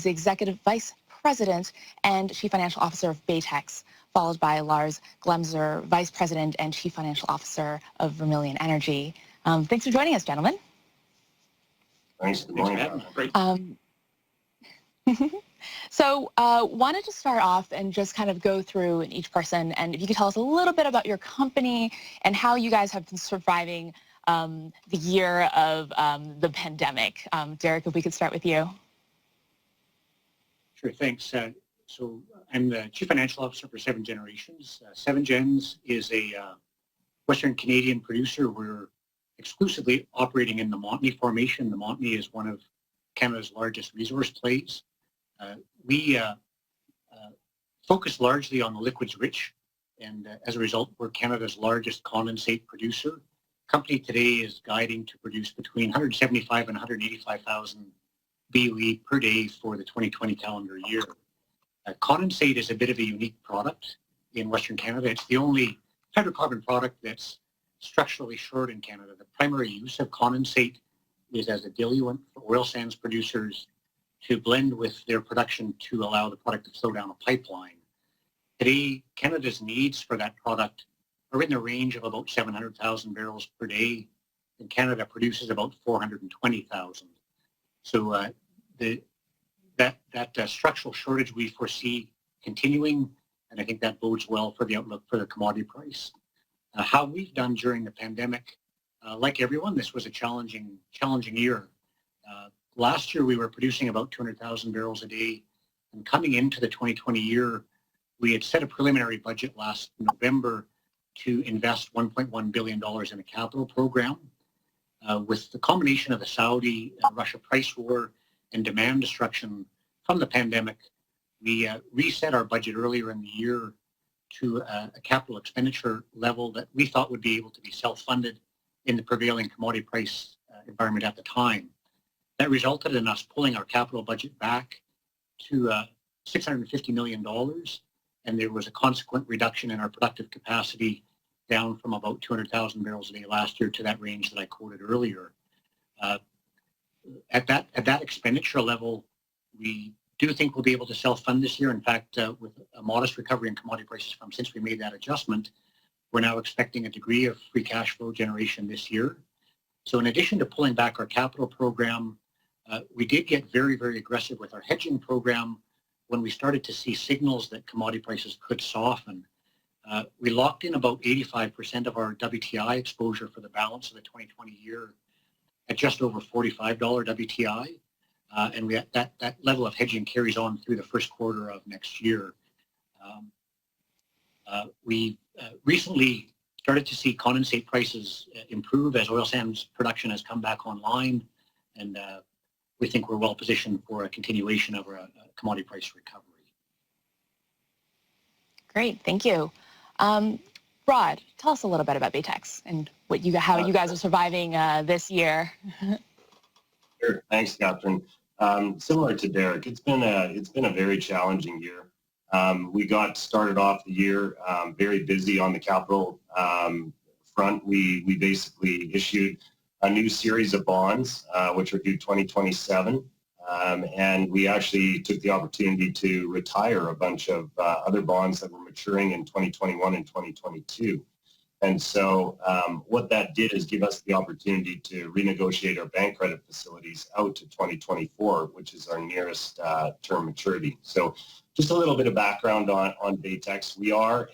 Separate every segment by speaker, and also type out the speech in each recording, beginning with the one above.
Speaker 1: the Executive Vice President and Chief Financial Officer of Baytex, followed by Lars Glemser, Vice President and Chief Financial Officer of Vermilion Energy. Thanks for joining us, gentlemen.
Speaker 2: Thanks. Good morning.
Speaker 3: Great.
Speaker 1: So wanted to start off and just kind of go through each person, and if you could tell us a little bit about your company and how you guys have been surviving the year of the pandemic. Derek, if we could start with you.
Speaker 3: Sure, thanks. So I'm the Chief Financial Officer for Seven Generations. Seven Gens is a Western Canadian producer. We're exclusively operating in the Montney Formation. The Montney is one of Canada's largest resource plays. We focus largely on the liquids rich, and as a result, we're Canada's largest condensate producer. Company today is guiding to produce between 175 and 185,000 BOE per day for the 2020 calendar year. Condensate is a bit of a unique product in Western Canada. It's the only hydrocarbon product that's structurally short in Canada. The primary use of condensate is as a diluent for oil sands producers to blend with their production to allow the product to flow down a pipeline. Today, Canada's needs for that product are in the range of about 700,000 barrels per day, and Canada produces about 420,000. So that structural shortage we foresee continuing, and I think that bodes well for the outlook for the commodity price. How we've done during the pandemic, like everyone, this was a challenging year. Last year, we were producing about 200,000 barrels a day, and coming into the 2020 year, we had set a preliminary budget last November to invest $1.1 billion in a capital program. With the combination of the Saudi-Russia price war and demand destruction from the pandemic, we reset our budget earlier in the year to a capital expenditure level that we thought would be able to be self-funded in the prevailing commodity price environment at the time. That resulted in us pulling our capital budget back to $650 million, and there was a consequent reduction in our productive capacity down from about 200,000 barrels a day last year to that range that I quoted earlier. At that expenditure level, we do think we'll be able to self-fund this year. In fact, with a modest recovery in commodity prices from since we made that adjustment, we're now expecting a degree of free cash flow generation this year. So in addition to pulling back our capital program, we did get very, very aggressive with our hedging program when we started to see signals that commodity prices could soften. We locked in about 85% of our WTI exposure for the balance of the 2020 year at just over $45 WTI. And that level of hedging carries on through the first quarter of next year. We recently started to see condensate prices improve as oil sands production has come back online, and we think we're well positioned for a continuation of a commodity price recovery.
Speaker 1: Great, thank you. Rod, tell us a little bit about Baytex and how you guys are surviving this year.
Speaker 2: Sure, thanks, Catherine. Similar to Derek, it's been a very challenging year. We got started off the year very busy on the capital front. We basically issued a new series of bonds, which are due 2027. And we actually took the opportunity to retire a bunch of other bonds that were maturing in 2021 and 2022. And so what that did is give us the opportunity to renegotiate our bank credit facilities out to 2024, which is our nearest term maturity. So just a little bit of background on Baytex. We are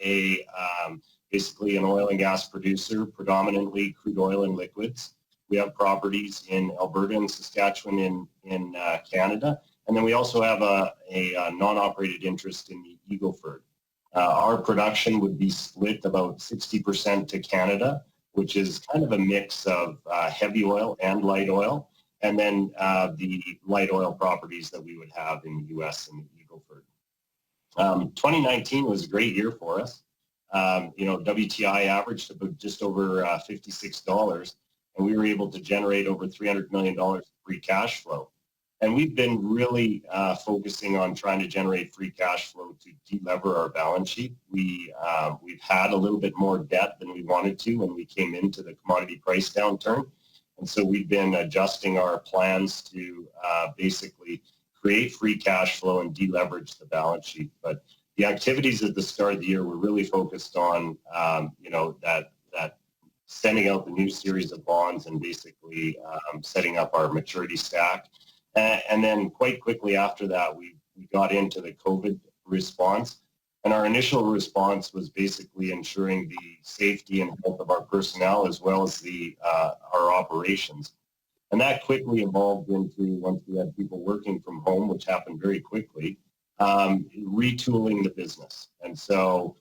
Speaker 2: basically an oil and gas producer, predominantly crude oil and liquids. We have properties in Alberta and Saskatchewan in Canada. And then we also have a non-operated interest in the Eagle Ford. Our production would be split about 60% to Canada, which is kind of a mix of heavy oil and light oil, and then the light oil properties that we would have in the U.S. and the Eagle Ford. 2019 was a great year for us. WTI averaged about just over $56, and we were able to generate over $300 million of free cash flow. And we've been really focusing on trying to generate free cash flow to delever our balance sheet. We've had a little bit more debt than we wanted to when we came into the commodity price downturn. And so we've been adjusting our plans to basically create free cash flow and deleverage the balance sheet. But the activities at the start of the year were really focused on, that sending out the new series of bonds and basically setting up our maturity stack. And then quite quickly after that, we got into the COVID response. And our initial response was basically ensuring the safety and health of our personnel as well as our operations. And that quickly evolved into, once we had people working from home, which happened very quickly, retooling the business. And so,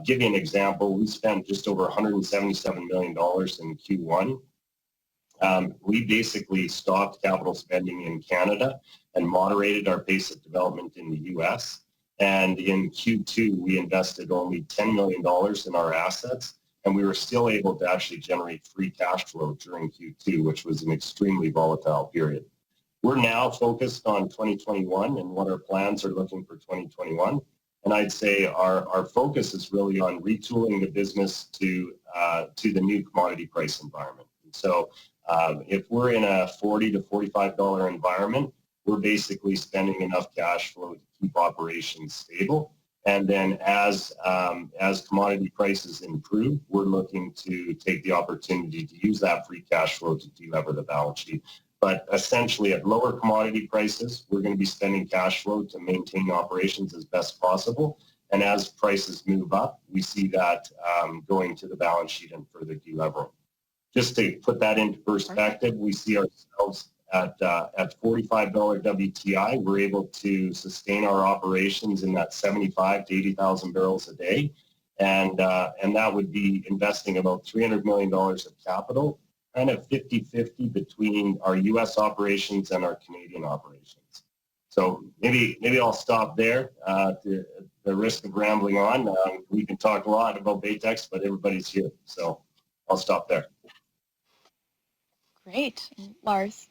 Speaker 2: give you an example, we spent just over $177 million in Q1. We basically stopped capital spending in Canada and moderated our pace of development in the U.S. And in Q2, we invested only $10 million in our assets, and we were still able to actually generate free cash flow during Q2, which was an extremely volatile period. We're now focused on 2021 and what our plans are looking for 2021. And I'd say our focus is really on retooling the business to the new commodity price environment. And so if we're in a $40 to $45 environment, we're basically spending enough cash flow to keep operations stable. And then as commodity prices improve, we're looking to take the opportunity to use that free cash flow to delever the balance sheet. But essentially at lower commodity prices, we're going to be spending cash flow to maintain operations as best possible. And as prices move up, we see that going to the balance sheet and further delevering. Just to put that into perspective, we see ourselves at $45 WTI. We're able to sustain our operations in that 75 to 80,000 barrels a day. And that would be investing about $300 million of capital, kind of 50-50 between our U.S. operations and our Canadian operations. So maybe I'll stop there at the risk of rambling on. We can talk a lot about Baytex, but everybody's here. So I'll stop there.
Speaker 1: Great. Lars?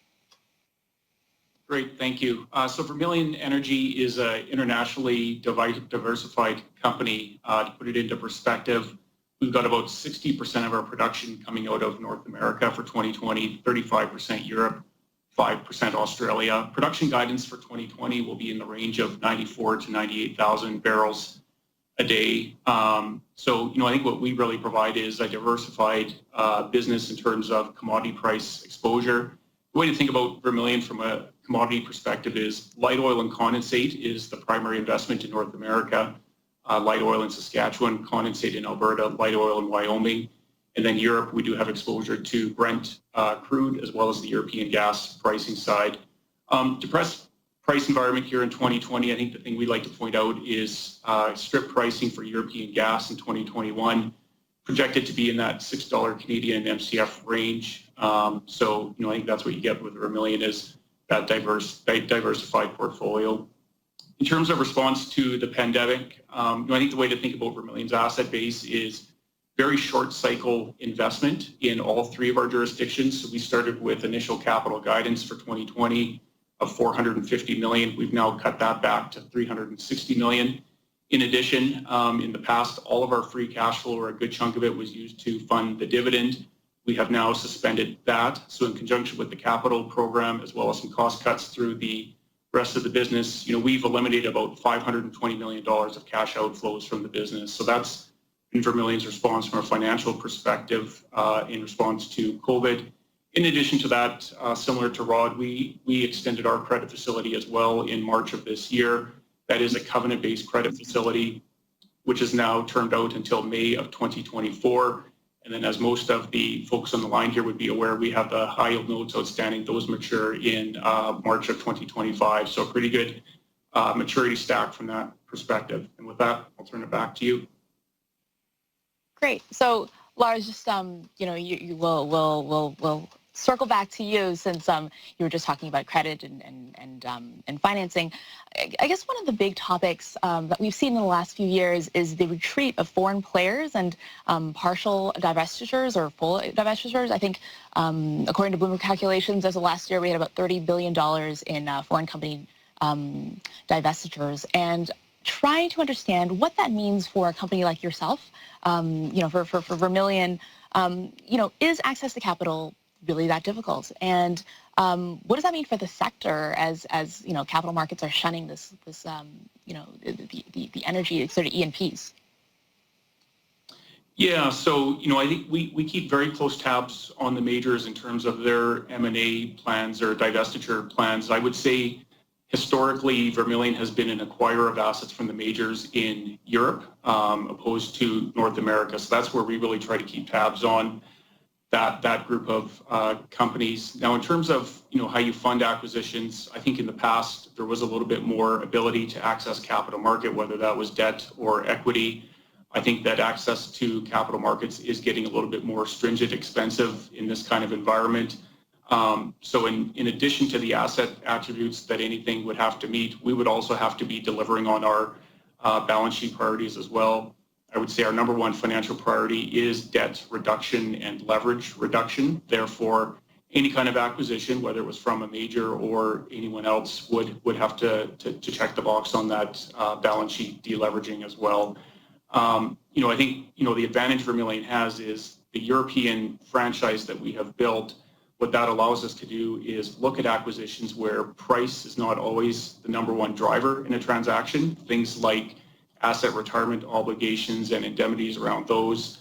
Speaker 4: Great, thank you. So Vermilion Energy is an internationally diversified company. To put it into perspective, we've got about 60% of our production coming out of North America for 2020, 35% Europe, 5% Australia. Production guidance for 2020 will be in the range of 94 to 98,000 barrels a day. So, I think what we really provide is a diversified business in terms of commodity price exposure. The way to think about Vermilion from a commodity perspective is light oil and condensate is the primary investment in North America. Light oil in Saskatchewan, condensate in Alberta, light oil in Wyoming. And then Europe, we do have exposure to Brent crude as well as the European gas pricing side. Depressed price environment here in 2020, I think the thing we like to point out is strip pricing for European gas in 2021 projected to be in that $6 Canadian MCF range. So, I think that's what you get with Vermilion is that diversified portfolio. In terms of response to the pandemic, I think the way to think about Vermilion's asset base is very short cycle investment in all three of our jurisdictions. So we started with initial capital guidance for 2020 of $450 million. We've now cut that back to $360 million. In addition, in the past, all of our free cash flow, or a good chunk of it, was used to fund the dividend. We have now suspended that. So in conjunction with the capital program, as well as some cost cuts through the rest of the business, we've eliminated about $520 million of cash outflows from the business. So that's been Vermilion's response from a financial perspective in response to COVID. In addition to that, similar to Rod, we extended our credit facility as well in March of this year. That is a covenant-based credit facility, which is now turned out until May of 2024. And then, as most of the folks on the line here would be aware, we have the high yield notes outstanding. Those mature in March of 2025. So a pretty good maturity stack from that perspective. And with that, I'll turn it back to you.
Speaker 1: Great. So, Lars, just we'll circle back to you since you were just talking about credit and financing. I guess one of the big topics that we've seen in the last few years is the retreat of foreign players and partial divestitures or full divestitures. I think according to Bloomberg calculations, as of last year, we had about $30 billion in foreign company divestitures. And trying to understand what that means for a company like yourself, for Vermilion, is access to capital really that difficult? And What does that mean for the sector as capital markets are shunning the energy sort of E&Ps?
Speaker 4: Yeah, so I think we keep very close tabs on the majors in terms of their M&A plans or divestiture plans. I would say historically Vermilion has been an acquirer of assets from the majors in Europe opposed to North America. So that's where we really try to keep tabs on that group of companies. Now, in terms of how you fund acquisitions, I think in the past there was a little bit more ability to access capital market, whether that was debt or equity. I think that access to capital markets is getting a little bit more stringent, expensive in this kind of environment. So in addition to the asset attributes that anything would have to meet, we would also have to be delivering on our balance sheet priorities as well. I would say our number one financial priority is debt reduction and leverage reduction. Therefore, any kind of acquisition, whether it was from a major or anyone else, would have to check the box on that balance sheet deleveraging as well. I think the advantage Vermilion has is the European franchise that we have built. What that allows us to do is look at acquisitions where price is not always the number one driver in a transaction. Things like asset retirement obligations and indemnities around those,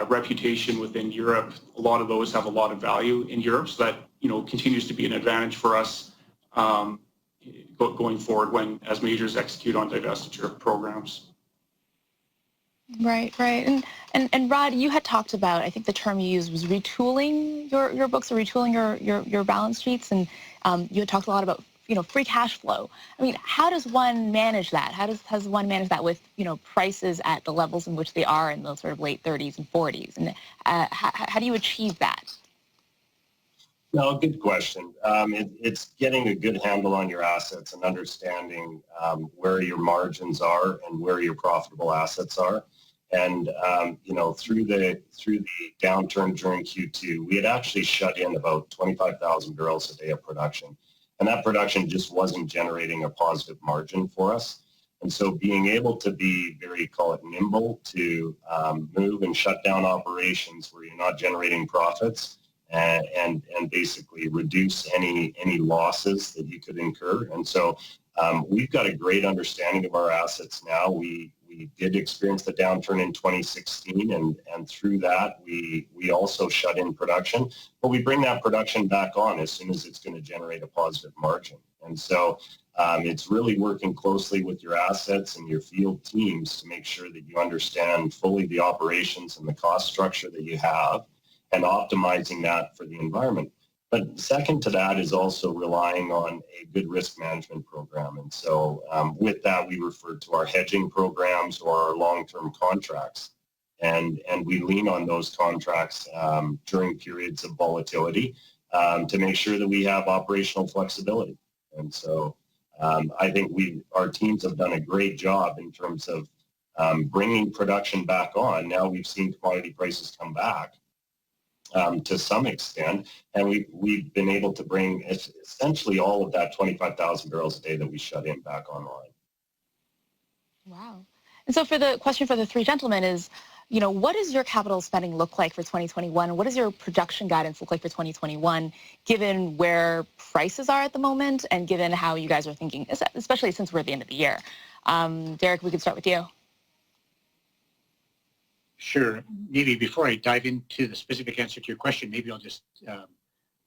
Speaker 4: reputation within Europe, a lot of those have a lot of value in Europe. So that continues to be an advantage for us going forward as majors execute on divestiture programs.
Speaker 1: Right. And Rod, you had talked about, I think the term you used was retooling your books or retooling your balance sheets, and you had talked a lot about free cash flow. I mean, how does one manage that? How does one manage that with prices at the levels in which they are in those sort of late 30s and 40s, and how do you achieve that?
Speaker 2: No, good question. It's getting a good handle on your assets and understanding where your margins are and where your profitable assets are. And through the downturn during Q2, we had actually shut in about 25,000 barrels a day of production, and that production just wasn't generating a positive margin for us. And so being able to be very, call it nimble, to move and shut down operations where you're not generating profits, and basically reduce any losses that you could incur. And so we've got a great understanding of our assets now. We did experience the downturn in 2016, and through that we also shut in production, but we bring that production back on as soon as it's going to generate a positive margin. And so it's really working closely with your assets and your field teams to make sure that you understand fully the operations and the cost structure that you have, and optimizing that for the environment. But second to that is also relying on a good risk management program. And so with that, we refer to our hedging programs or our long-term contracts. And we lean on those contracts during periods of volatility to make sure that we have operational flexibility. And so I think our teams have done a great job in terms of bringing production back on. Now we've seen commodity prices come back to some extent, and we've been able to bring essentially all of that 25,000 barrels a day that we shut in back online.
Speaker 1: Wow. And so for the question for the three gentlemen is, what does your capital spending look like for 2021? What does your production guidance look like for 2021, given where prices are at the moment and given how you guys are thinking, especially since we're at the end of the year? Derek, we could start with you.
Speaker 3: Sure. Maybe before I dive into the specific answer to your question, maybe I'll just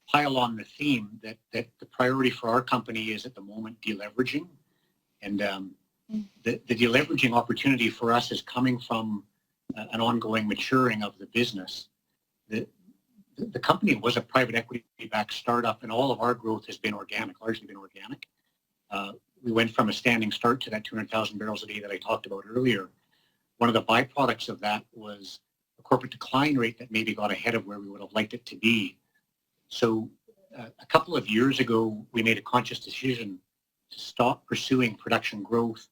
Speaker 3: pile on the theme that the priority for our company is at the moment deleveraging. And the deleveraging opportunity for us is coming from an ongoing maturing of the business. The company was a private equity-backed startup, and all of our growth has been organic, largely been organic. We went from a standing start to that 200,000 barrels a day that I talked about earlier. One of the byproducts of that was a corporate decline rate that maybe got ahead of where we would have liked it to be. So a couple of years ago, we made a conscious decision to stop pursuing production growth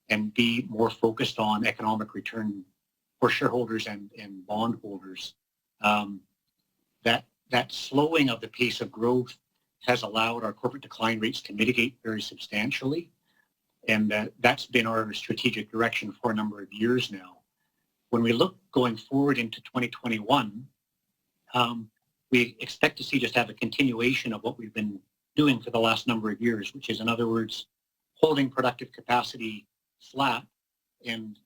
Speaker 3: and be more focused on economic return for shareholders and bondholders. That slowing of the pace of growth has allowed our corporate decline rates to mitigate very substantially. And that's been our strategic direction for a number of years now. When we look going forward into 2021, we expect to see just have a continuation of what we've been doing for the last number of years, which is, in other words, holding productive capacity flat and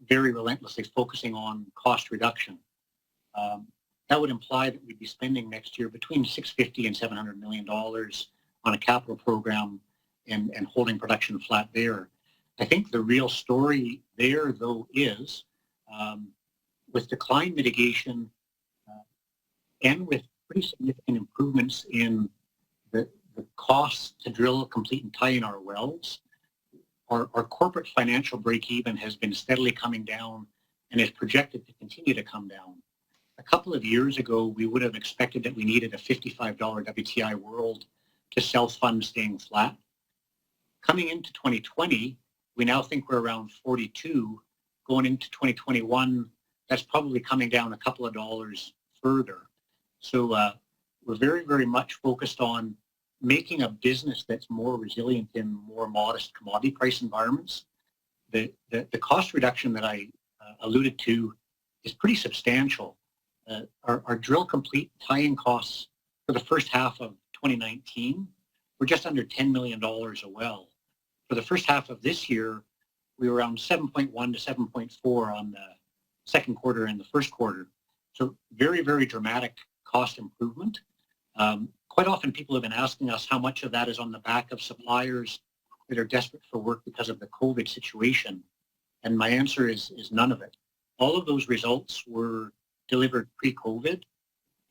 Speaker 3: very relentlessly focusing on cost reduction. That would imply that we'd be spending next year between $650 and $700 million on a capital program and holding production flat there. I think the real story there, though, is with decline mitigation and with pretty significant improvements in the costs to drill, complete, and tie in our wells, our corporate financial break-even has been steadily coming down and is projected to continue to come down. A couple of years ago, we would have expected that we needed a $55 WTI world to self-fund staying flat. Coming into 2020, we now think we're around 42. Going into 2021, that's probably coming down a couple of dollars further. So we're very, very much focused on making a business that's more resilient in more modest commodity price environments. The cost reduction that I alluded to is pretty substantial. Our drill complete tie-in costs for the first half of 2019 were just under $10 million a well. For the first half of this year, we were around 7.1 to 7.4 on the second quarter and the first quarter. So very, very dramatic cost improvement. Quite often people have been asking us how much of that is on the back of suppliers that are desperate for work because of the COVID situation. And my answer is none of it. All of those results were delivered pre-COVID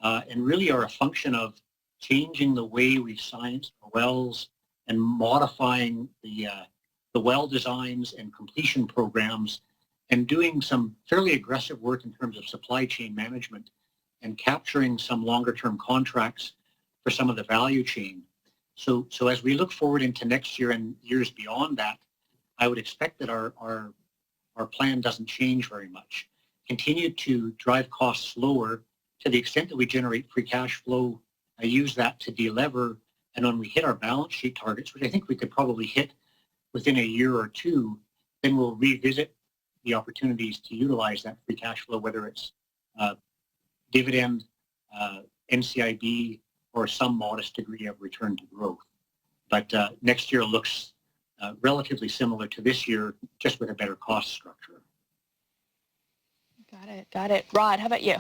Speaker 3: and really are a function of changing the way we've scienced our wells and modifying the well designs and completion programs and doing some fairly aggressive work in terms of supply chain management and capturing some longer term contracts for some of the value chain. So as we look forward into next year and years beyond that, I would expect that our plan doesn't change very much. Continue to drive costs lower to the extent that we generate free cash flow. I use that to delever, and when we hit our balance sheet targets, which I think we could probably hit within a year or two, then we'll revisit the opportunities to utilize that free cash flow, whether it's dividend, NCIB, or some modest degree of return to growth. But next year looks relatively similar to this year, just with a better cost structure.
Speaker 1: Got it. Rod, how about you?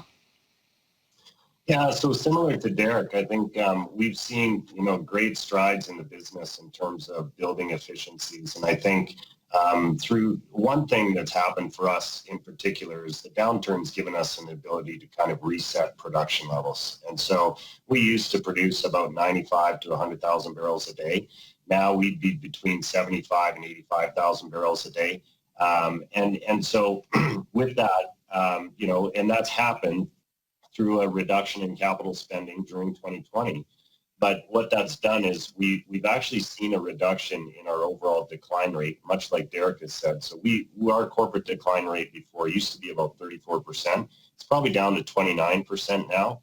Speaker 2: Yeah, so similar to Derek, I think we've seen, great strides in the business in terms of building efficiencies. And I think through one thing that's happened for us in particular is the downturn's given us an ability to kind of reset production levels. And so we used to produce about 95 to 100,000 barrels a day. Now we'd be between 75 and 85,000 barrels a day. And so with that, and that's happened through a reduction in capital spending during 2020. But what that's done is we've actually seen a reduction in our overall decline rate, much like Derek has said. So our corporate decline rate before used to be about 34%. It's probably down to 29% now.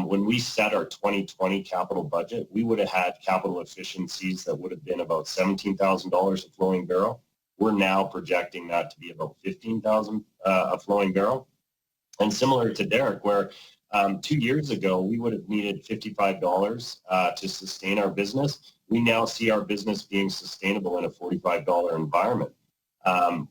Speaker 2: When we set our 2020 capital budget, we would have had capital efficiencies that would have been about $17,000 a flowing barrel. We're now projecting that to be about $15,000 a flowing barrel. And similar to Derek, where 2 years ago we would have needed $55 to sustain our business, we now see our business being sustainable in a $45 environment.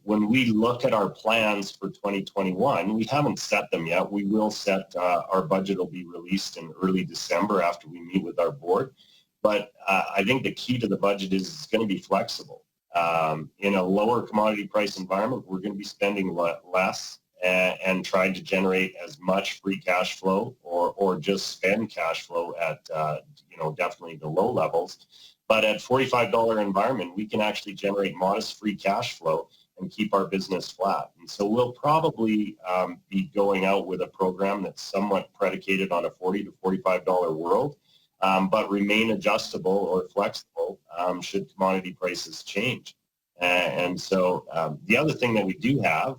Speaker 2: When we look at our plans for 2021, we haven't set them yet. We will set, our budget will be released in early December after we meet with our board. But I think the key to the budget is it's going to be flexible. In a lower commodity price environment, we're going to be spending less and trying to generate as much free cash flow or just spend cash flow at, definitely the low levels. But at $45 environment, we can actually generate modest free cash flow and keep our business flat. And so we'll probably be going out with a program that's somewhat predicated on a $40 to $45 world, but remain adjustable or flexible should commodity prices change. And so the other thing that we do have,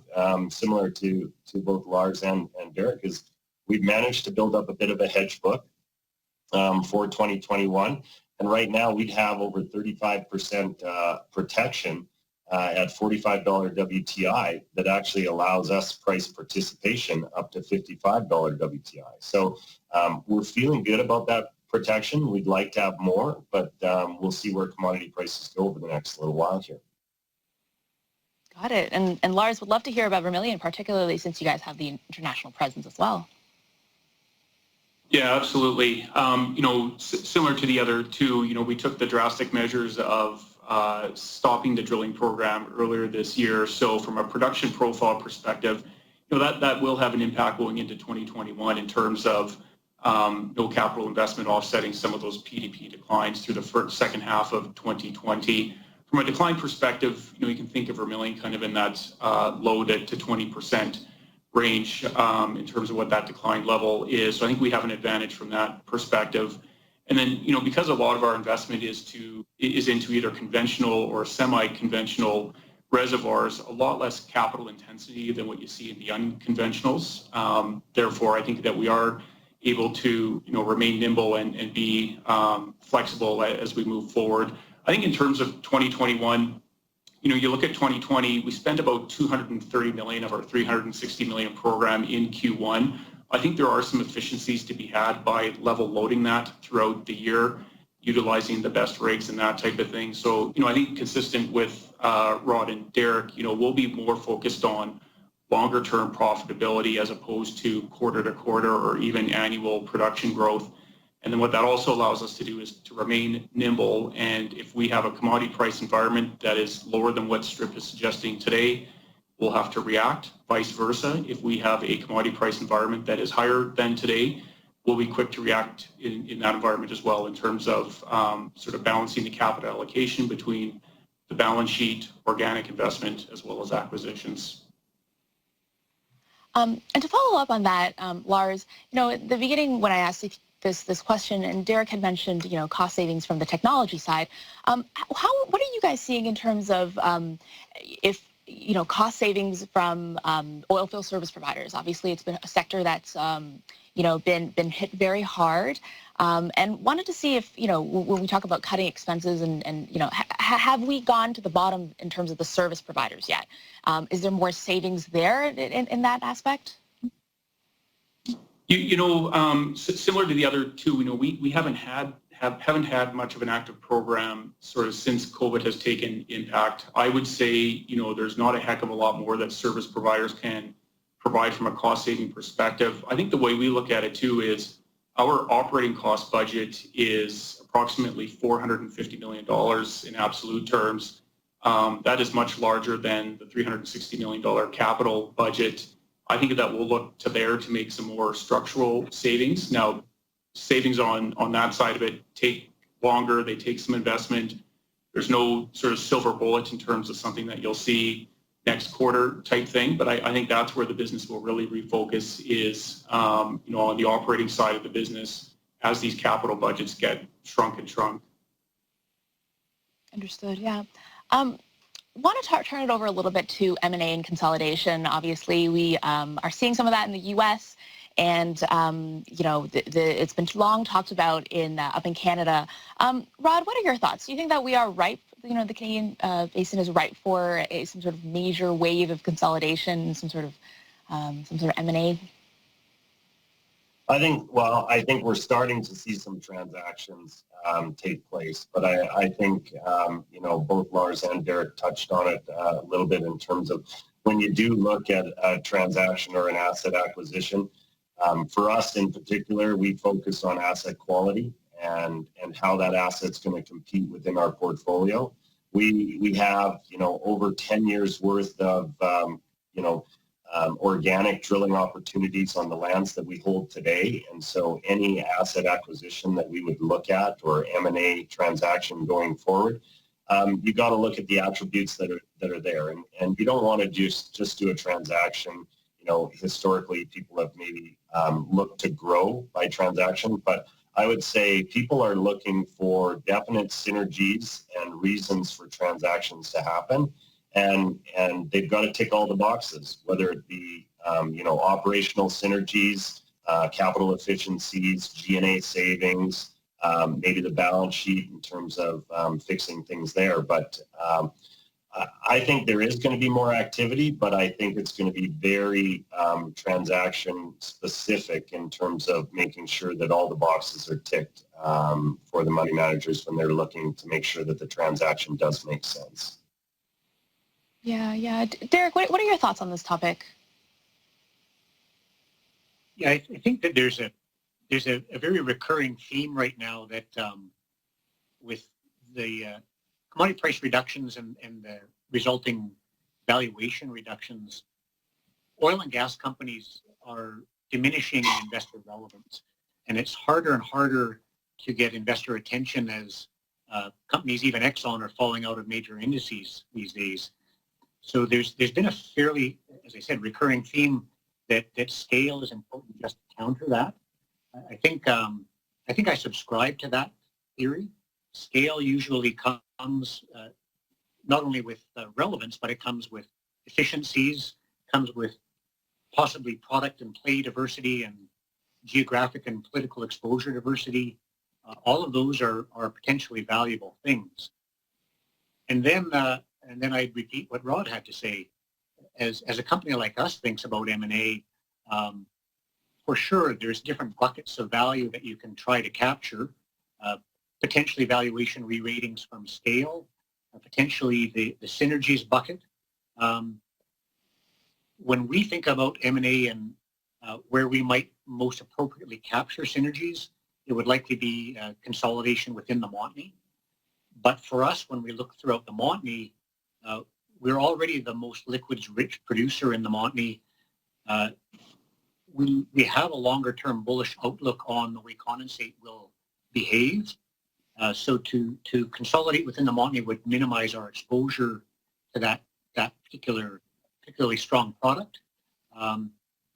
Speaker 2: similar to both Lars and Derek, is we've managed to build up a bit of a hedge book for 2021. And right now we'd have over 35% protection at $45 WTI that actually allows us price participation up to $55 WTI. So we're feeling good about that protection. We'd like to have more, but we'll see where commodity prices go over the next little while here.
Speaker 1: Got it. And Lars, would love to hear about Vermilion, particularly since you guys have the international presence as well.
Speaker 4: Yeah, absolutely. Similar to the other two, we took the drastic measures of stopping the drilling program earlier this year. So from a production profile perspective, that will have an impact going into 2021 in terms of no capital investment offsetting some of those PDP declines through the second half of 2020. From a decline perspective, you can think of Vermilion kind of in that low to 20% range in terms of what that decline level is. So I think we have an advantage from that perspective. And then, because a lot of our investment is into either conventional or semi-conventional reservoirs, a lot less capital intensity than what you see in the unconventionals. Therefore, I think that we are able to, remain nimble and be flexible as we move forward. I think in terms of 2021, you look at 2020, we spent about $230 million of our $360 million program in Q1. I think there are some efficiencies to be had by level loading that throughout the year, utilizing the best rigs and that type of thing. So, I think consistent with Rod and Derek, we'll be more focused on longer term profitability as opposed to quarter to quarter or even annual production growth. And then what that also allows us to do is to remain nimble. And if we have a commodity price environment that is lower than what Strip is suggesting today, we'll have to react. Vice versa, if we have a commodity price environment that is higher than today, we'll be quick to react in that environment as well in terms of sort of balancing the capital allocation between the balance sheet, organic investment, as well as acquisitions.
Speaker 1: And to follow up on that, Lars, at the beginning when I asked if this question, and Derek had mentioned, cost savings from the technology side. What are you guys seeing in terms of if cost savings from oil field service providers? Obviously, it's been a sector that's been hit very hard, and wanted to see if when we talk about cutting expenses and have we gone to the bottom in terms of the service providers yet? Is there more savings there in that aspect?
Speaker 4: Similar to the other two, we haven't had much of an active program sort of since COVID has taken impact. I would say, there's not a heck of a lot more that service providers can provide from a cost saving perspective. I think the way we look at it too is our operating cost budget is approximately $450 million in absolute terms. That is much larger than the $360 million capital budget. I think that we'll look to there to make some more structural savings. Now, savings on that side of it take longer. They take some investment. There's no sort of silver bullet in terms of something that you'll see next quarter type thing. But I think that's where the business will really refocus is, on the operating side of the business as these capital budgets get shrunk and shrunk.
Speaker 1: Understood. Yeah. Want to turn it over a little bit to M&A and consolidation. Obviously, we are seeing some of that in the U.S. and it's been long talked about up in Canada. Rod, what are your thoughts? Do you think that we are ripe? The Canadian basin is ripe for some sort of major wave of consolidation, some sort of M&A?
Speaker 2: I think we're starting to see some transactions take place, but I think, both Lars and Derek touched on it a little bit in terms of when you do look at a transaction or an asset acquisition. For us in particular, we focus on asset quality and how that asset's going to compete within our portfolio. We have, over 10 years worth of, organic drilling opportunities on the lands that we hold today. And so any asset acquisition that we would look at or M&A transaction going forward, you got to look at the attributes that are there. And you don't want to just do a transaction. Historically, people have maybe looked to grow by transaction, but I would say people are looking for definite synergies and reasons for transactions to happen. And they've got to tick all the boxes, whether it be, operational synergies, capital efficiencies, G&A savings, maybe the balance sheet in terms of fixing things there. But I think there is going to be more activity, but I think it's going to be very transaction specific in terms of making sure that all the boxes are ticked for the money managers when they're looking to make sure that the transaction does make sense.
Speaker 1: Yeah. Derek, what are your thoughts on this topic?
Speaker 3: Yeah, I think that there's a very recurring theme right now that with the commodity price reductions and the resulting valuation reductions, oil and gas companies are diminishing in investor relevance. And it's harder and harder to get investor attention as companies, even Exxon, are falling out of major indices these days. So there's been a fairly, as I said, recurring theme that scale is important just to counter that. I think I subscribe to that theory. Scale usually comes not only with relevance, but it comes with efficiencies, comes with possibly product and play diversity and geographic and political exposure diversity. All of those are potentially valuable things. And then I'd repeat what Rod had to say. As a company like us thinks about M&A, for sure, there's different buckets of value that you can try to capture. Potentially valuation re-ratings from scale, potentially the synergies bucket. When we think about M&A and where we might most appropriately capture synergies, it would likely be consolidation within the Montney. But for us, when we look throughout the Montney, we're already the most liquids-rich producer in the Montney. We have a longer-term bullish outlook on the way condensate will behave. So to consolidate within the Montney would minimize our exposure to that particularly strong product.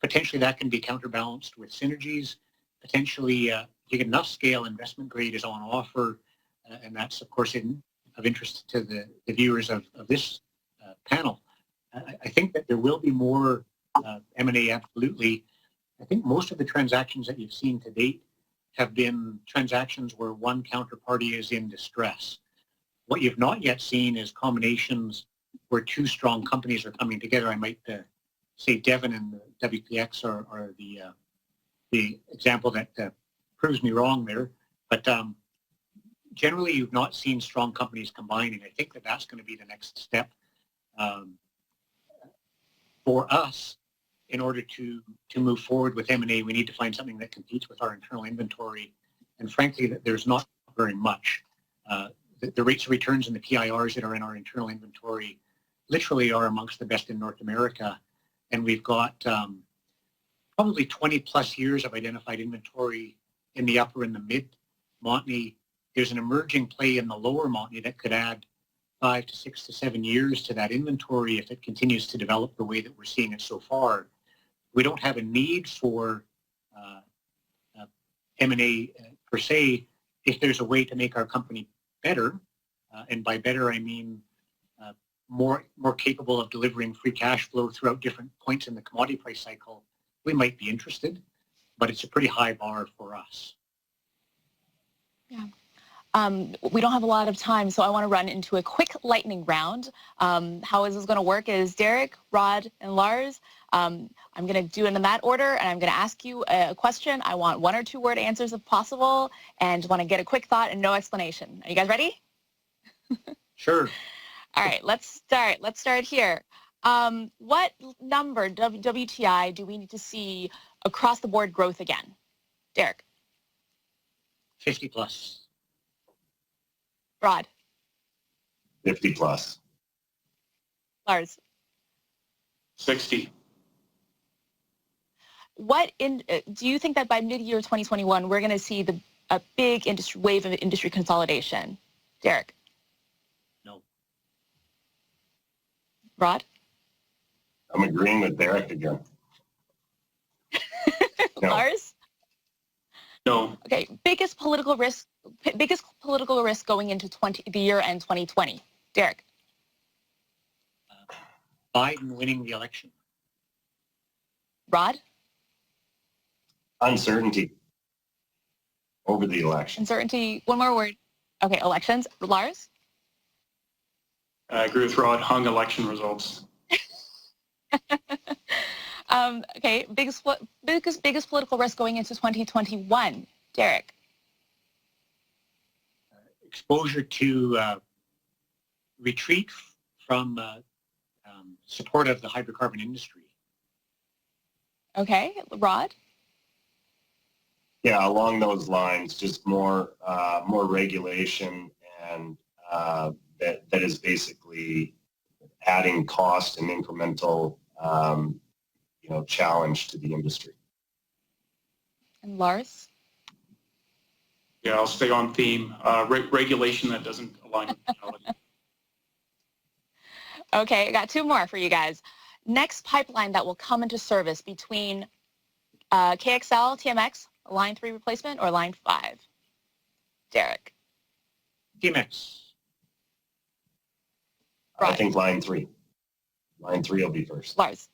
Speaker 3: Potentially that can be counterbalanced with synergies. Potentially, if you get enough scale, investment grade is on offer, and that's of course of interest to the viewers of this panel. I think that there will be more M&A, absolutely. I think most of the transactions that you've seen to date have been transactions where one counterparty is in distress. What you've not yet seen is combinations where two strong companies are coming together. I might say Devon and the WPX are the example that proves me wrong there. But generally, you've not seen strong companies combining. I think that that's going to be the next step for us. In order to move forward with M&A, we need to find something that competes with our internal inventory. And frankly, there's not very much. The rates of returns and the PIRs that are in our internal inventory literally are amongst the best in North America. And we've got probably 20 plus years of identified inventory in the upper and the mid Montney. There's an emerging play in the lower Montney that could add 5 to 6 to 7 years to that inventory if it continues to develop the way that we're seeing it so far. We don't have a need for M&A per se if there's a way to make our company better. And by better, I mean more capable of delivering free cash flow throughout different points in the commodity price cycle. We might be interested, but it's a pretty high bar for us.
Speaker 1: Yeah. We don't have a lot of time, so I want to run into a quick lightning round. How is this going to work is Derek, Rod, and Lars. I'm going to do it in that order, and I'm going to ask you a question. I want 1 or 2 word answers if possible, and want to get a quick thought and no explanation. Are you guys ready?
Speaker 3: Sure.
Speaker 1: All right, let's start. Let's start here. What number, WTI, do we need to see across the board growth again? Derek.
Speaker 3: 50 plus.
Speaker 1: Rod.
Speaker 2: 50 plus.
Speaker 1: Lars.
Speaker 4: 60.
Speaker 1: Do you think that by mid-year 2021 we're going to see a big wave of industry consolidation? Derek.
Speaker 3: No.
Speaker 1: Rod.
Speaker 2: I'm agreeing with Derek again.
Speaker 1: No. Lars.
Speaker 4: No.
Speaker 1: Okay. Biggest political risk going into the year end 2020. Derek.
Speaker 3: Biden winning the election.
Speaker 1: Rod.
Speaker 2: Uncertainty over the election.
Speaker 1: Uncertainty. One more word. Okay. Elections. Lars.
Speaker 4: I agree with Rod, hung election results.
Speaker 1: Okay, biggest political risk going into 2021, Derek.
Speaker 3: Exposure to retreat from support of the hydrocarbon industry.
Speaker 1: Okay, Rod.
Speaker 2: Yeah, along those lines, just more regulation and that is basically adding cost and incremental challenge to the industry.
Speaker 1: And Lars.
Speaker 4: Yeah, I'll stay on theme. Regulation that doesn't align with reality.
Speaker 1: Okay, I got two more for you guys. Next pipeline that will come into service between KXL, TMX, Line 3 replacement, or Line 5? Derek.
Speaker 3: TMX.
Speaker 2: I think Line 3. Line 3 will be first.
Speaker 1: Lars.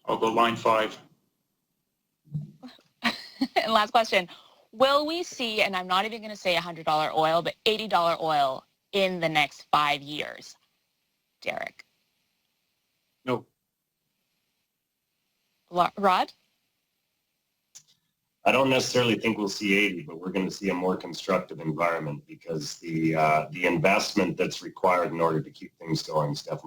Speaker 4: I'll go Line 5.
Speaker 1: And last question. Will we see, and I'm not even going to say $100 oil, but $80 oil in the next 5 years? Derek.
Speaker 3: No.
Speaker 1: Rod?
Speaker 2: I don't necessarily think we'll see 80, but we're going to see a more constructive environment because the investment that's required in order to keep things going is definitely